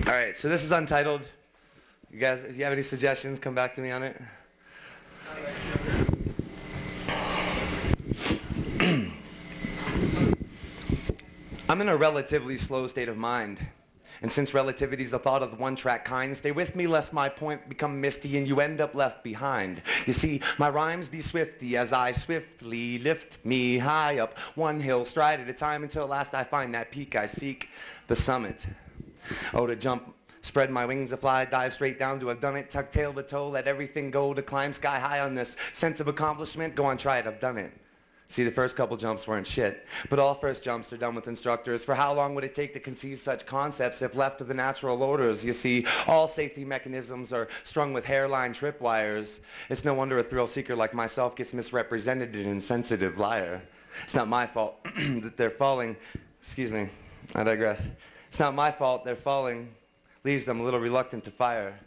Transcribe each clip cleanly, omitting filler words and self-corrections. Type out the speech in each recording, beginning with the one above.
All right, so this is untitled. You guys, if you have any suggestions, come back to me on it. I'm in a relatively slow state of mind. And since relativity's the thought of the one-track kind, stay with me lest my point become misty and you end up left behind. You see, my rhymes be swifty as I swiftly lift me high up one hill, stride at a time until at last I find that peak I seek, the summit. Oh, to jump, spread my wings to fly, dive straight down to have done it, tuck tail to toe, let everything go, to climb sky high on this sense of accomplishment, go on, try it, I've done it. See, the first couple jumps weren't shit, but all first jumps are done with instructors. For how long would it take to conceive such concepts if left to the natural orders? You see, all safety mechanisms are strung with hairline tripwires. It's no wonder a thrill seeker like myself gets misrepresented an insensitive liar. It's not my fault that they're falling. Excuse me, I digress. It's not my fault they're falling, leaves them a little reluctant to fire.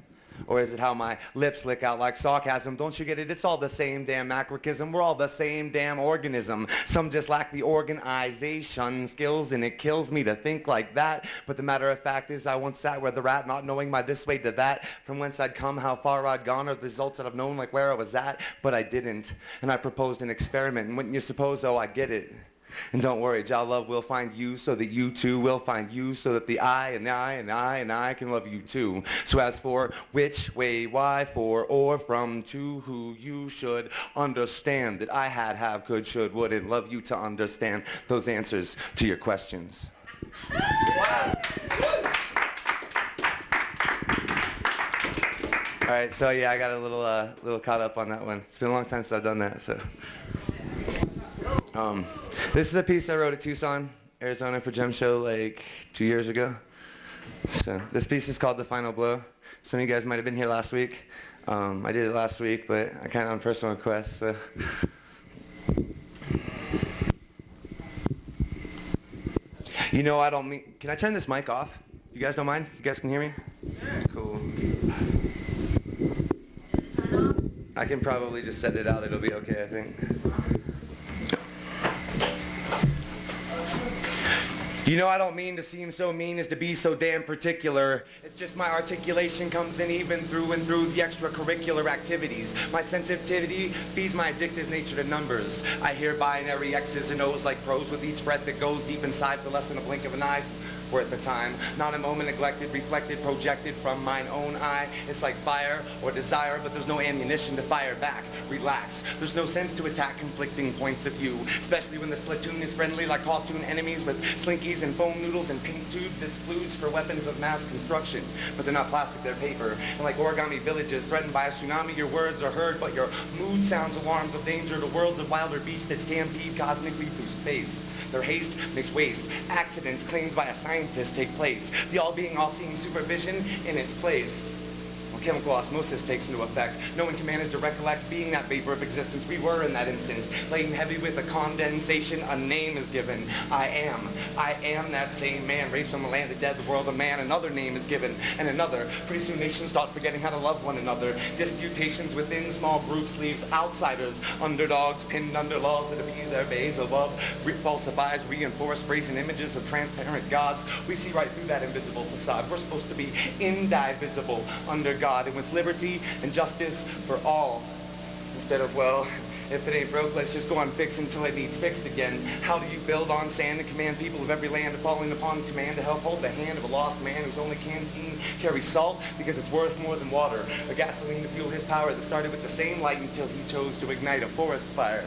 Or is it how my lips lick out like sarcasm? Don't you get it? It's all the same damn macrocism. We're all the same damn organism. Some just lack the organization skills, and it kills me to think like that. But the matter of fact is I once sat where the rat, not knowing my this way to that, from whence I'd come, how far I'd gone, or the results that I've known, like where I was at. But I didn't. And I proposed an experiment. And wouldn't you suppose, oh, I get it. And don't worry, Jah love will find you so that you too will find you, so that the I and I and I and I can love you too. So as for which, way, why, for, or, from, to, who, you should understand that I had, have, could, should, would, and love you to understand those answers to your questions. Wow. All right, so yeah, I got a little caught up on that one. It's been a long time since I've done that, so. This is a piece I wrote at Tucson, Arizona for Gem Show like 2 years ago. So this piece is called The Final Blow. Some of you guys might have been here last week. I did it last week, but I kind of on personal request. So. You know I don't mean, can I turn this mic off? You guys don't mind? You guys can hear me? Yeah. Cool. I can probably just set it out, it'll be okay, I think. You know I don't mean to seem so mean as to be so damn particular. It's just my articulation comes in even through and through the extracurricular activities. My sensitivity feeds my addictive nature to numbers. I hear binary X's and O's like pros with each breath that goes deep inside for less than a blink of an eye's worth of time. Not a moment neglected, reflected, projected from mine own eye. It's like fire or desire, but there's no ammunition to fire back. Relax. There's no sense to attack conflicting points of view, especially when this platoon is friendly like cartoon enemies with slinkies and foam noodles and pink tubes. It's fluids for weapons of mass construction, but they're not plastic, they're paper. And like origami villages threatened by a tsunami, your words are heard, but your mood sounds alarms of danger to worlds of wilder beasts that stampede cosmically through space. Their haste makes waste. Accidents claimed by a scientist take place. The all-being, all-seeing supervision in its place. Well, chemical osmosis takes into effect. No one can manage to recollect being that vapor of existence we were in that instance. Laden heavy with a condensation, a name is given. I am that same man, raised from the land of dead, the world of man. Another name is given, and another. Pretty soon nations start forgetting how to love one another. Disputations within small groups leaves outsiders, underdogs pinned under laws that appease their base above. Falsifies, reinforce brazen images of transparent gods. We see right through that invisible facade. We're supposed to be indivisible under God, and with liberty and justice for all. Instead of, well, if it ain't broke, let's just go on fix until it needs fixed again. How do you build on sand and command people of every land to falling upon command to help hold the hand of a lost man whose only canteen carries salt because it's worth more than water, or gasoline to fuel his power that started with the same light until he chose to ignite a forest fire?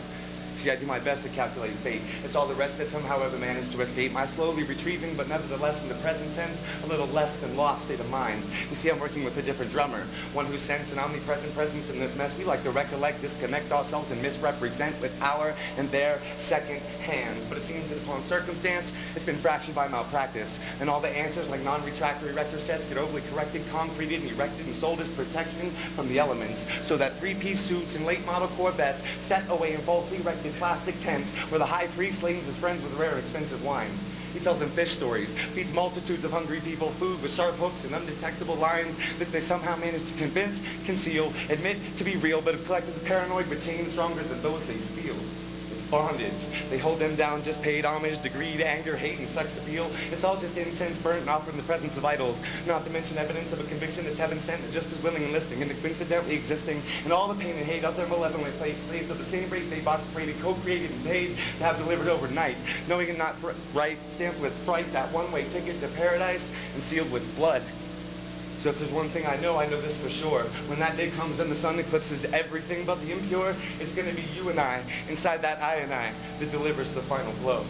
See, I do my best to calculate fate. It's all the rest that somehow ever managed to escape my slowly retrieving, but nevertheless in the present tense, a little less than lost state of mind. You see, I'm working with a different drummer, one who sends an omnipresent presence in this mess. We like to recollect, disconnect ourselves, and misrepresent with our and their second hands. But it seems that upon circumstance, it's been fractured by malpractice, and all the answers, like non-retractor erector sets, get overly corrected, concreted, and erected, and sold as protection from the elements, so that three-piece suits and late-model Corvettes set away in falsely erected plastic tents where the high priest ladens his friends with rare expensive wines. He tells them fish stories, feeds multitudes of hungry people food with sharp hooks and undetectable lines that they somehow manage to convince, conceal, admit to be real, but have collected the paranoid with chains stronger than those they steal. It's bondage. They hold them down, just paid homage to greed, anger, hate, and sex appeal. It's all just incense burnt and offered in the presence of idols, not to mention evidence of a conviction that's heaven sent and just as willing and listening and coincidentally existing, and all the pain and hate of their malevolent slaves of the same rage they bought, created, co-created, and paid to have delivered overnight, knowing it not right, stamped with fright, that one-way ticket to paradise, and sealed with blood. So if there's one thing I know this for sure. When that day comes and the sun eclipses everything but the impure, it's going to be you and I, inside that I and I, that delivers the final blow.